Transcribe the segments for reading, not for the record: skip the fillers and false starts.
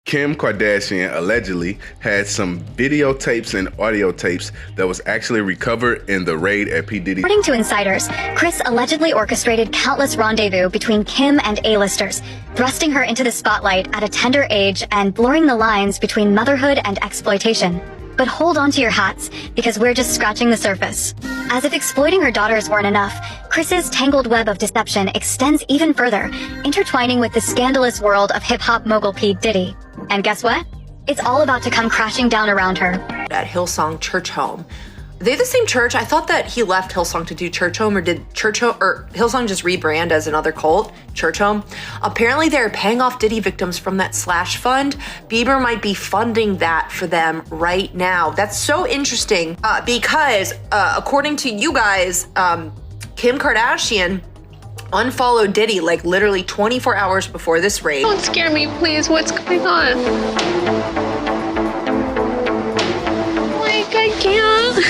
Kim Kardashian allegedly had some videotapes and audio tapes that was actually recovered in the raid at P. Diddy. According to insiders, Kris allegedly orchestrated countless rendezvous between Kim and A-listers, thrusting her into the spotlight at a tender age and blurring the lines between motherhood and exploitation. But hold on to your hats, because we're just scratching the surface. As if exploiting her daughters weren't enough, Kris's tangled web of deception extends even further, intertwining with the scandalous world of hip-hop mogul P. Diddy. And guess what? It's all about to come crashing down around her. At Hillsong Church Home. Are they the same church? I thought that he left Hillsong to do Church Home, or did Hillsong just rebrand as another cult? Church Home. Apparently they're paying off Diddy victims from that slash fund. Bieber might be funding that for them right now. That's so interesting because according to you guys, Kim Kardashian unfollowed Diddy like literally 24 hours before this raid. Don't scare me, please. What's going on? I can't.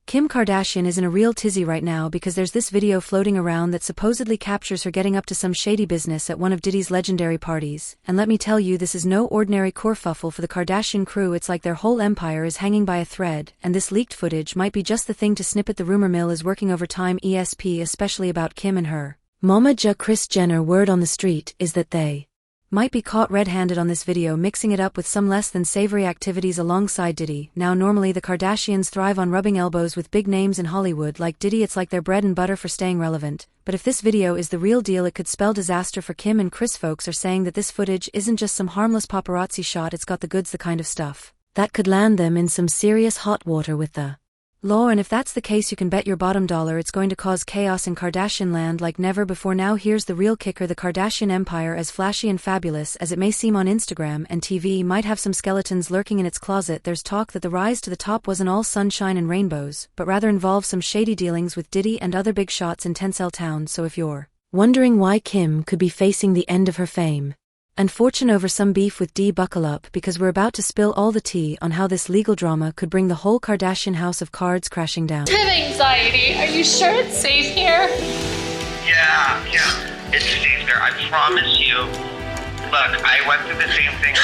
Kim Kardashian is in a real tizzy right now because there's this video floating around that supposedly captures her getting up to some shady business at one of Diddy's legendary parties. And let me tell you, this is no ordinary kerfuffle for the Kardashian crew. It's like their whole empire is hanging by a thread, and this leaked footage might be just the thing to snip at. The rumor mill is working overtime, especially about Kim and her Mama Kris Jenner. Word on the street is that they might be caught red-handed on this video, mixing it up with some less than savory activities alongside Diddy. Now normally the Kardashians thrive on rubbing elbows with big names in Hollywood like Diddy. It's like their bread and butter for staying relevant. But if this video is the real deal, it could spell disaster for Kim and Kris. Folks are saying that this footage isn't just some harmless paparazzi shot, it's got the goods, the kind of stuff that could land them in some serious hot water with the law. And if that's the case, you can bet your bottom dollar it's going to cause chaos in Kardashian land like never before. Now here's the real kicker. The Kardashian empire, as flashy and fabulous as it may seem on Instagram and TV, might have some skeletons lurking in its closet. There's talk that the rise to the top wasn't all sunshine and rainbows, but rather involved some shady dealings with Diddy and other big shots in Tencel Town. So if you're wondering why Kim could be facing the end of her fame and fortune over some beef with Diddy, buckle up, because we're about to spill all the tea on how this legal drama could bring the whole Kardashian house of cards crashing down. I have anxiety. Are you sure it's safe here? Yeah, it's safe there. I promise you. Look, I went through the same thing.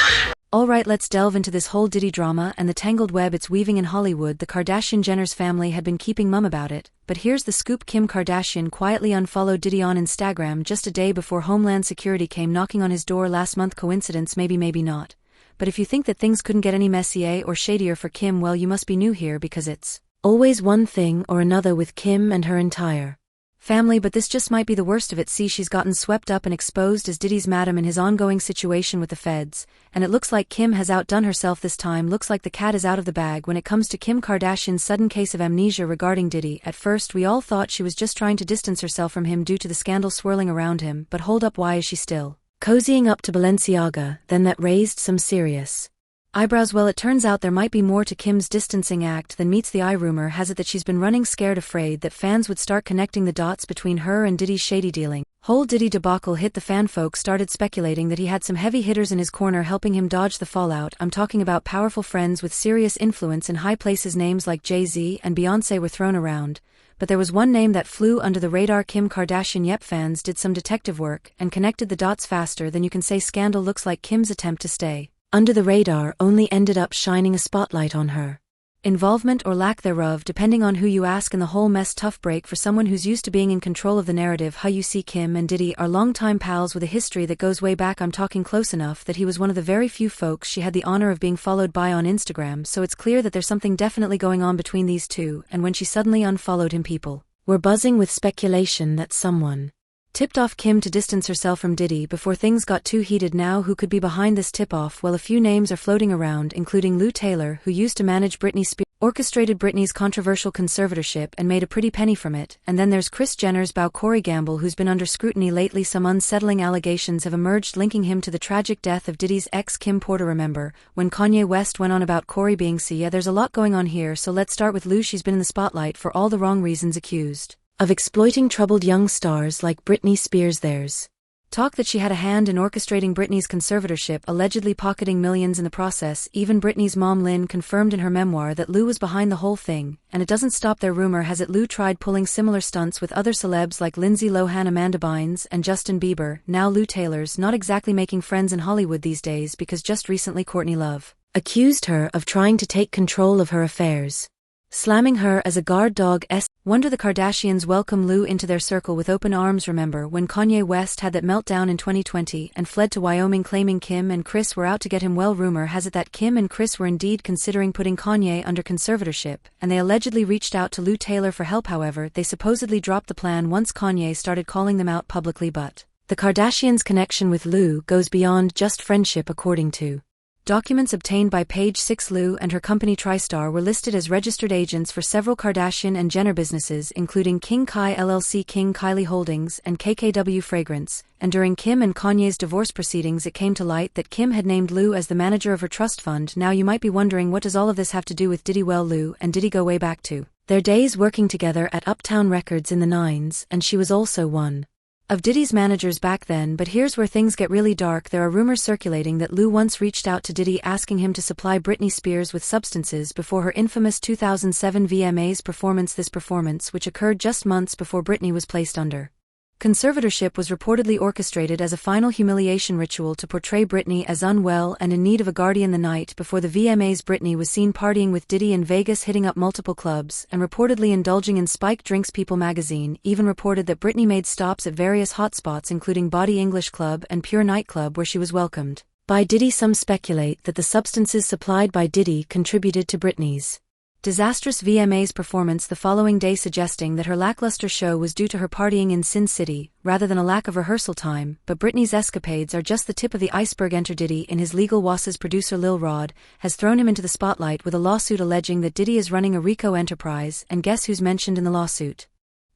Alright, let's delve into this whole Diddy drama and the tangled web it's weaving in Hollywood. The Kardashian Jenner's family had been keeping mum about it, but here's the scoop. Kim Kardashian quietly unfollowed Diddy on Instagram just a day before Homeland Security came knocking on his door last month. Coincidence? Maybe, maybe not. But if you think that things couldn't get any messier or shadier for Kim, well, you must be new here, because it's always one thing or another with Kim and her entire family. But this just might be the worst of it. See, she's gotten swept up and exposed as Diddy's madam in his ongoing situation with the feds, and it looks like Kim has outdone herself this time. Looks like the cat is out of the bag when it comes to Kim Kardashian's sudden case of amnesia regarding Diddy. At first we all thought she was just trying to distance herself from him due to the scandal swirling around him, but hold up, why is she still cozying up to Balenciaga? Then that raised some serious eyebrows. Well, it turns out there might be more to Kim's distancing act than meets the eye. Rumor has it that she's been running scared, afraid that fans would start connecting the dots between her and Diddy's shady dealing. Whole Diddy debacle hit the fan. Folks started speculating that he had some heavy hitters in his corner helping him dodge the fallout. I'm talking about powerful friends with serious influence in high places. Names like Jay-Z and Beyonce were thrown around, but there was one name that flew under the radar: Kim Kardashian. Yep, fans did some detective work and connected the dots faster than you can say. Scandal looks like Kim's attempt to stay under the radar only ended up shining a spotlight on her involvement, or lack thereof, depending on who you ask, in the whole mess. Tough break for someone who's used to being in control of the narrative. How you see, Kim and Diddy are longtime pals with a history that goes way back. I'm talking close enough that he was one of the very few folks she had the honor of being followed by on Instagram, so it's clear that there's something definitely going on between these two. And when she suddenly unfollowed him, people were buzzing with speculation that someone tipped off Kim to distance herself from Diddy before things got too heated. Now, who could be behind this tip-off? Well, a few names are floating around, including Lou Taylor, who used to manage Britney Spears, orchestrated Britney's controversial conservatorship and made a pretty penny from it. And then there's Kris Jenner's beau Corey Gamble, who's been under scrutiny lately. Some unsettling allegations have emerged linking him to the tragic death of Diddy's ex Kim Porter. Remember when Kanye West went on about Corey being yeah, there's a lot going on here. So let's start with Lou. She's been in the spotlight for all the wrong reasons, accused of exploiting troubled young stars like Britney Spears. There's Talk that she had a hand in orchestrating Britney's conservatorship, allegedly pocketing millions in the process. Even Britney's mom Lynn confirmed in her memoir that Lou was behind the whole thing, and it doesn't stop there. Rumor has it Lou tried pulling similar stunts with other celebs like Lindsay Lohan, Amanda Bynes, and Justin Bieber. Now Lou Taylor's not exactly making friends in Hollywood these days because just recently Courtney Love accused her of trying to take control of her affairs, slamming her as a guard dog. Wonder the Kardashians welcome Lou into their circle with open arms. Remember when Kanye West had that meltdown in 2020 and fled to Wyoming claiming Kim and Kris were out to get him? Well, rumor has it that Kim and Kris were indeed considering putting Kanye under conservatorship, and they allegedly reached out to Lou Taylor for help. However, they supposedly dropped the plan once Kanye started calling them out publicly. But the Kardashians' connection with Lou goes beyond just friendship. According to documents obtained by Page Six, Lou and her company TriStar were listed as registered agents for several Kardashian and Jenner businesses, including King Kai LLC, King Kylie Holdings, and KKW Fragrance. And during Kim and Kanye's divorce proceedings, it came to light that Kim had named Lou as the manager of her trust fund. Now you might be wondering, what does all of this have to do with Diddy? Well, Lou and Diddy go way back to their days working together at Uptown Records in the 90s, and she was also one of Diddy's managers back then. But here's where things get really dark. There are rumors circulating that Lou once reached out to Diddy asking him to supply Britney Spears with substances before her infamous 2007 VMAs performance. This performance, which occurred just months before Britney was placed under conservatorship, was reportedly orchestrated as a final humiliation ritual to portray Britney as unwell and in need of a guardian. The night before the VMAs, Britney was seen partying with Diddy in Vegas, hitting up multiple clubs, and reportedly indulging in spiked drinks. People magazine even reported that Britney made stops at various hotspots including Body English Club and Pure Nightclub, where she was welcomed by Diddy. Some speculate that the substances supplied by Diddy contributed to Britney's disastrous VMAs performance the following day, suggesting that her lackluster show was due to her partying in Sin City, rather than a lack of rehearsal time. But Britney's escapades are just the tip of the iceberg. Enter Diddy in his legal wasses. Producer Lil Rod has thrown him into the spotlight with a lawsuit alleging that Diddy is running a RICO enterprise, and guess who's mentioned in the lawsuit?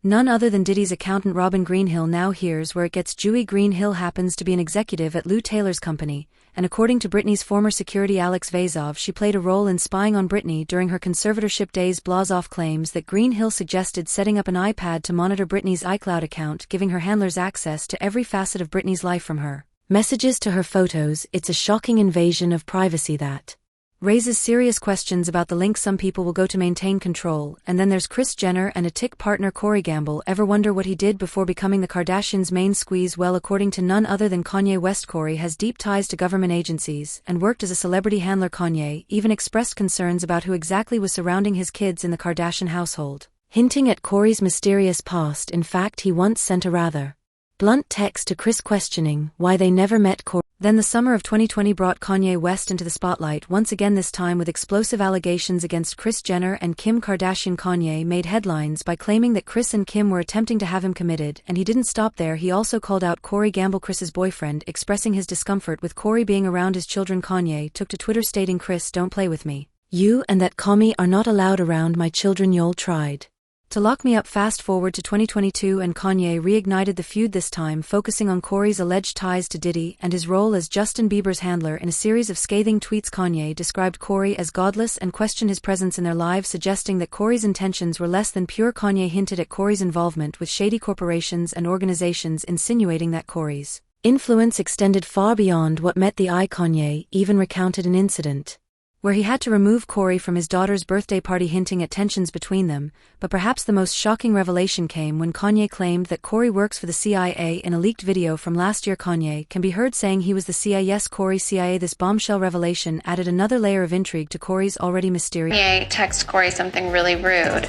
None other than Diddy's accountant Robin Greenhill. Now here's where it gets juicy. Greenhill happens to be an executive at Lou Taylor's company, and according to Britney's former security Alex Vazov, she played a role in spying on Britney during her conservatorship days. Blazoff claims that Greenhill suggested setting up an iPad to monitor Britney's iCloud account, giving her handlers access to every facet of Britney's life from her messages to her photos. It's a shocking invasion of privacy that raises serious questions about the lengths some people will go to maintain control. And then there's Kris Jenner and a tick partner Corey Gamble. Ever wonder what he did before becoming the Kardashians' main squeeze? Well, according to none other than Kanye West, Corey has deep ties to government agencies and worked as a celebrity handler. Kanye even expressed concerns about who exactly was surrounding his kids in the Kardashian household, hinting at Corey's mysterious past. In fact, he once sent a rather blunt text to Kris questioning why they never met Corey. Then the summer of 2020 brought Kanye West into the spotlight once again, this time with explosive allegations against Kris Jenner and Kim Kardashian. Kanye made headlines by claiming that Kris and Kim were attempting to have him committed, and he didn't stop there. He also called out Corey Gamble, Kris's boyfriend, expressing his discomfort with Corey being around his children. Kanye took to Twitter stating, "Kris, don't play with me. You and that commie are not allowed around my children. Y'all tried to lock me up." Fast forward to 2022 and Kanye reignited the feud, this time focusing on Corey's alleged ties to Diddy and his role as Justin Bieber's handler. In a series of scathing tweets, Kanye described Corey as godless and questioned his presence in their lives, suggesting that Corey's intentions were less than pure. Kanye hinted at Corey's involvement with shady corporations and organizations, insinuating that Corey's influence extended far beyond what met the eye. Kanye even recounted an incident where he had to remove Corey from his daughter's birthday party, hinting at tensions between them. But perhaps the most shocking revelation came when Kanye claimed that Corey works for the CIA. In a leaked video from last year, Kanye can be heard saying he was the CIA. Yes, Corey CIA. This bombshell revelation added another layer of intrigue to Corey's already mysterious. Kanye texted Corey something really rude.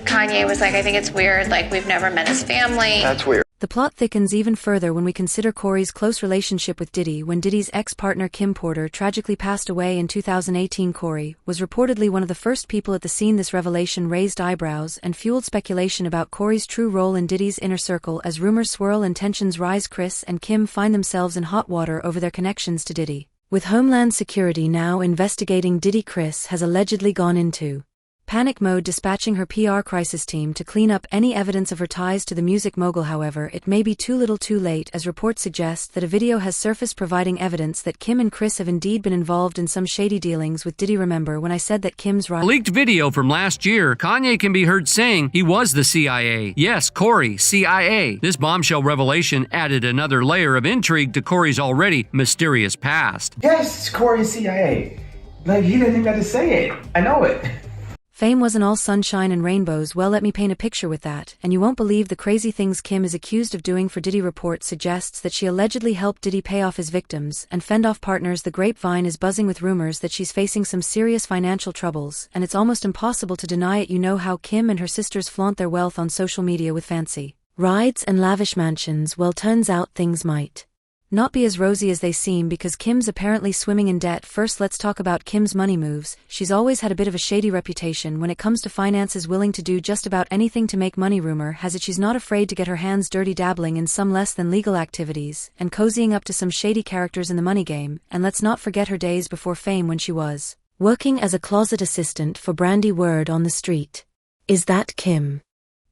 Kanye was like, "I think it's weird, like we've never met his family." That's weird. The plot thickens even further when we consider Corey's close relationship with Diddy. When Diddy's ex-partner Kim Porter tragically passed away in 2018, Corey was reportedly one of the first people at the scene. This revelation raised eyebrows and fueled speculation about Corey's true role in Diddy's inner circle. As rumors swirl and tensions rise, Kris and Kim find themselves in hot water over their connections to Diddy. With Homeland Security now investigating Diddy, Kris has allegedly gone into panic mode, dispatching her PR crisis team to clean up any evidence of her ties to the music mogul. However, it may be too little too late, as reports suggest that a video has surfaced providing evidence that Kim and Chris have indeed been involved in some shady dealings with Diddy. Remember when I said that Kim's right? Leaked video from last year, Kanye can be heard saying he was the CIA. Yes, Corey, CIA. This bombshell revelation added another layer of intrigue to Corey's already mysterious past. Yes, it's Corey, CIA. Like, he didn't even have to say it. I know it. Fame wasn't all sunshine and rainbows. Well, let me paint a picture with that, and you won't believe the crazy things Kim is accused of doing for Diddy. Report suggests that she allegedly helped Diddy pay off his victims and fend off partners. The grapevine is buzzing with rumors that she's facing some serious financial troubles, and it's almost impossible to deny it. You know how Kim and her sisters flaunt their wealth on social media with fancy rides and lavish mansions. Well, turns out things might not be as rosy as they seem, because Kim's apparently swimming in debt. First, let's talk about Kim's money moves. She's always had a bit of a shady reputation when it comes to finances, willing to do just about anything to make money. Rumor has it she's not afraid to get her hands dirty, dabbling in some less than legal activities and cozying up to some shady characters in the money game. And let's not forget her days before fame when she was working as a closet assistant for Brandy. Word on the street is that Kim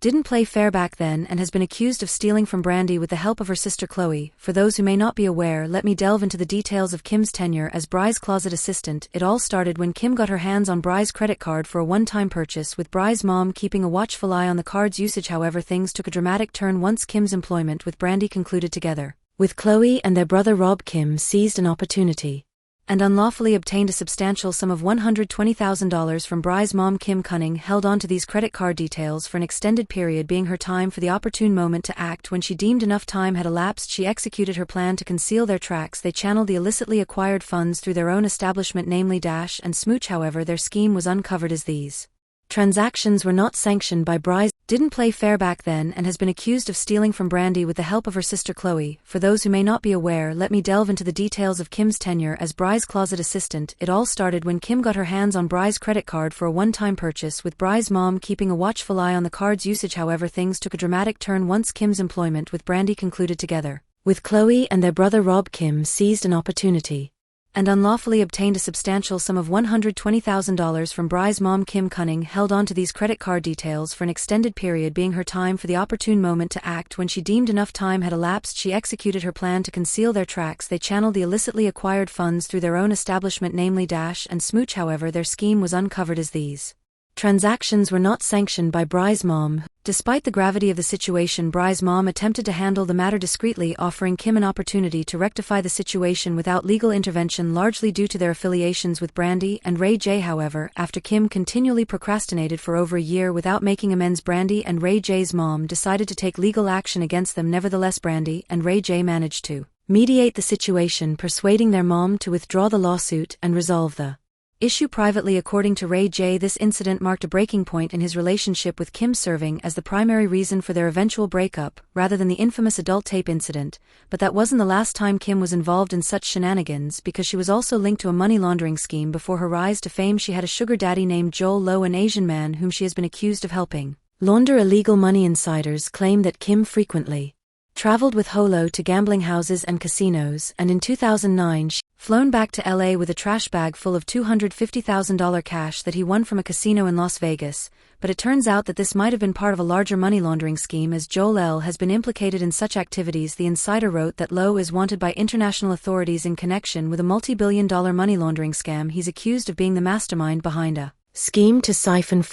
didn't play fair back then and has been accused of stealing from Brandy with the help of her sister Chloe. For those who may not be aware, let me delve into the details of Kim's tenure as Bry's closet assistant. It all started when Kim got her hands on Bry's credit card for a one-time purchase, with Bry's mom keeping a watchful eye on the card's usage. However, things took a dramatic turn once Kim's employment with Brandy concluded. Together with Chloe and their brother Rob, Kim seized an opportunity and unlawfully obtained a substantial sum of $120,000 from Bry's mom. Kim Cunning held on to these credit card details for an extended period, being her time for the opportune moment to act. When she deemed enough time had elapsed, she executed her plan to conceal their tracks. They channeled the illicitly acquired funds through their own establishment, namely Dash and Smooch. However, their scheme was uncovered as these transactions were not sanctioned by Bry's. Didn't play fair back then and has been accused of stealing from Brandy with the help of her sister Chloe. For those who may not be aware, let me delve into the details of Kim's tenure as Bry's closet assistant. It all started when Kim got her hands on Bry's credit card for a one-time purchase, with Bry's mom keeping a watchful eye on the card's usage. However, things took a dramatic turn once Kim's employment with Brandy concluded. Together with Chloe and their brother Rob, Kim seized an opportunity and unlawfully obtained a substantial sum of $120,000 from Bry's mom. Kim Cunning held on to these credit card details for an extended period, being her time for the opportune moment to act. When she deemed enough time had elapsed, she executed her plan to conceal their tracks. They channeled the illicitly acquired funds through their own establishment, namely Dash and Smooch. However, their scheme was uncovered as these transactions were not sanctioned by Bry's mom. Despite the gravity of the situation, Bry's mom attempted to handle the matter discreetly, offering Kim an opportunity to rectify the situation without legal intervention, largely due to their affiliations with Brandy and Ray J. However, after Kim continually procrastinated for over a year without making amends, Brandy and Ray J's mom decided to take legal action against them. Nevertheless, Brandy and Ray J managed to mediate the situation, persuading their mom to withdraw the lawsuit and resolve the issue privately. According to Ray J, this incident marked a breaking point in his relationship with Kim, serving as the primary reason for their eventual breakup, rather than the infamous adult tape incident. But that wasn't the last time Kim was involved in such shenanigans, because she was also linked to a money laundering scheme. Before her rise to fame, she had a sugar daddy named Joel Lowe, an Asian man whom she has been accused of helping launder illegal money. Insiders claim that Kim frequently traveled with Holo to gambling houses and casinos, and in 2009 she flown back to LA with a trash bag full of $250,000 cash that he won from a casino in Las Vegas. But it turns out that this might have been part of a larger money laundering scheme, as Joel L. has been implicated in such activities. The Insider wrote that Lowe is wanted by international authorities in connection with a multi-billion-dollar money laundering scam. He's accused of being the mastermind behind a scheme to siphon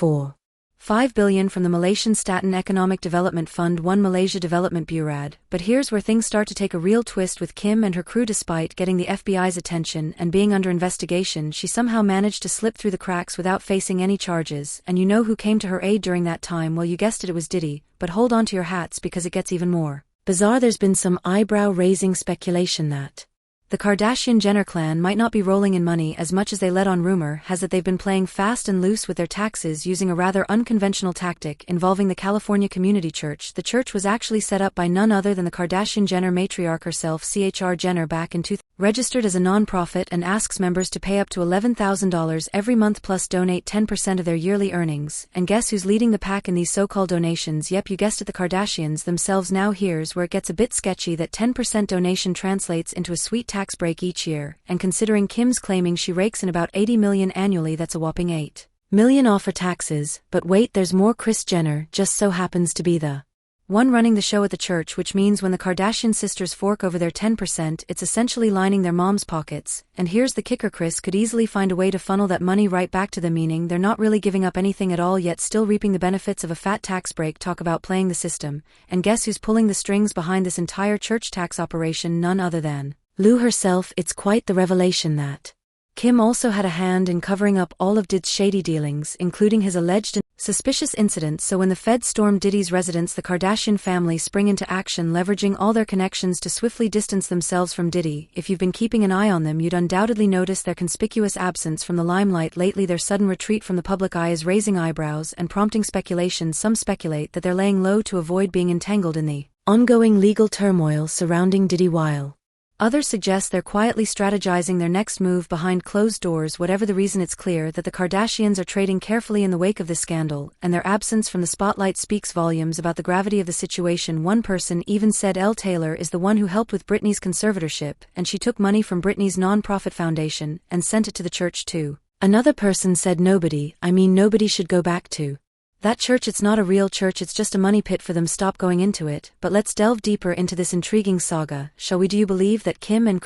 $5 billion from the Malaysian Staten Economic Development Fund, One Malaysia Development Bureau. But here's where things start to take a real twist with Kim and her crew. Despite getting the FBI's attention and being under investigation, she somehow managed to slip through the cracks without facing any charges. And you know who came to her aid during that time? Well, you guessed it, it was Diddy. But hold on to your hats, because it gets even more bizarre. There's been some eyebrow-raising speculation that the Kardashian-Jenner clan might not be rolling in money as much as they let on. Rumor has it they've been playing fast and loose with their taxes, using a rather unconventional tactic involving the California Community Church. The church was actually set up by none other than the Kardashian-Jenner matriarch herself, CHR Jenner, back in 2000. Registered as a non-profit and asks members to pay up to $11,000 every month plus donate 10% of their yearly earnings. And guess who's leading the pack in these so-called donations? Yep, you guessed it, the Kardashians themselves. Now here's where it gets a bit sketchy. That 10% donation translates into a sweet tax break each year, and considering Kim's claiming she rakes in about $80 million annually, that's a whopping $8 million off for taxes, but wait, there's more. Kris Jenner just so happens to be the one running the show at the church, which means when the Kardashian sisters fork over their 10%, it's essentially lining their mom's pockets. And here's the kicker, Kris could easily find a way to funnel that money right back to them, meaning they're not really giving up anything at all yet still reaping the benefits of a fat tax break. Talk about playing the system. And guess who's pulling the strings behind this entire church tax operation? None other than Lou herself. It's quite the revelation that Kim also had a hand in covering up all of Diddy's shady dealings, including his alleged suspicious incidents. So when the feds stormed Diddy's residence, the Kardashian family spring into action, leveraging all their connections to swiftly distance themselves from Diddy. If you've been keeping an eye on them, you'd undoubtedly notice their conspicuous absence from the limelight lately. Their sudden retreat from the public eye is raising eyebrows and prompting speculation. Some speculate that they're laying low to avoid being entangled in the ongoing legal turmoil surrounding Diddy, while others suggest they're quietly strategizing their next move behind closed doors. Whatever the reason, it's clear that the Kardashians are trading carefully in the wake of this scandal, and their absence from the spotlight speaks volumes about the gravity of the situation. One person even said Elle Taylor is the one who helped with Britney's conservatorship, and she took money from Britney's non-profit foundation and sent it to the church too. Another person said nobody should go back to that church. It's not a real church, it's just a money pit for them. Stop going into it. But let's delve deeper into this intriguing saga, shall we? Do you believe that Kim and Kris